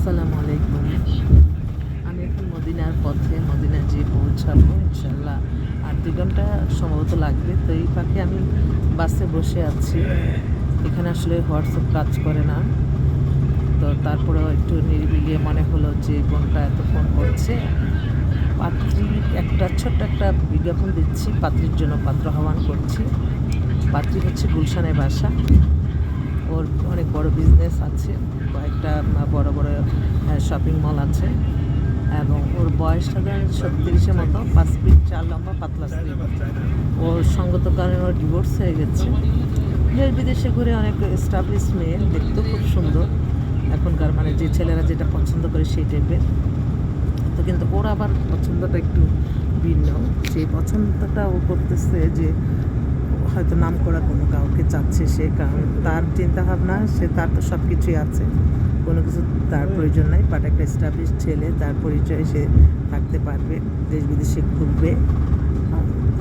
আসসালামু আলাইকুম। আমি এখন মদিনার পথে মদিনা যেয়ে পৌঁছাবো ইনশাল্লাহ। আর 2 ঘন্টা সম্ভবত লাগবে। তো এই ফাঁকে আমি বাসে বসে আছি। এখানে আসলে হোয়াটসঅ্যাপ কাজ করে না। তো তারপরেও একটু নিরিবিলি মনে হলো যে বোনটা এত ফোন করছে। পাত্রীর ছোট্ট একটা বিজ্ঞাপন দিচ্ছি, পাত্রীর জন্য পাত্র আহ্বান করছি। পাত্রী হচ্ছে গুলশানে বাসা। ওর অনেক বড় বিজনেস আছে, কয়েকটা বড় বড় শপিং মল আছে এবং ওর বয়সটা ধরেন 36-এর মতো, 5 ফিট 4 লম্বা, পাতলা স্লিম। ওর সঙ্গত কারণে ওর ডিভোর্স হয়ে গেছে। দেশ বিদেশে ঘুরে অনেক এস্টাবলিশ মেয়ে, দেখতেও খুব সুন্দর এখনকার, মানে যে ছেলেরা যেটা পছন্দ করে সেই টাইপের। তো কিন্তু ওর আবার পছন্দটা একটু ভিন্ন। যে পছন্দটা ও করতেছে যে হয়তো নাম করা কোনো কাউকে চাচ্ছে সে, কারণ তার চিন্তাভাবনা, তার তো সব কিছুই আছে, কোনো কিছু তার প্রয়োজন নাই, বাট একটা এস্টাবলিশ ছেলে, তার পরিচয়ে সে থাকতে পারবে, দেশ বিদেশে ঘুরবে।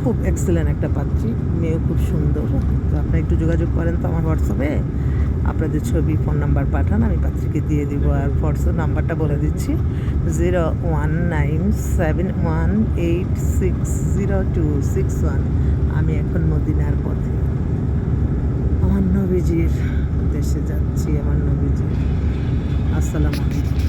খুব এক্সেলেন্ট একটা পাত্রী, মেয়েও খুব সুন্দর। তো আপনারা একটু যোগাযোগ করেন তো আমার হোয়াটসঅ্যাপে, আপনাদের ছবি, ফোন নাম্বার পাঠান, আমি পাত্রীকে দিয়ে দিব। আর হোয়াটসঅ্যাপ নাম্বারটা বলে দিচ্ছি, 01971860261। আমি এখন মদিনার পথে আমার নবীজির দেশে যাচ্ছি, আমার নবীজি। আসসালামু আলাইকুম।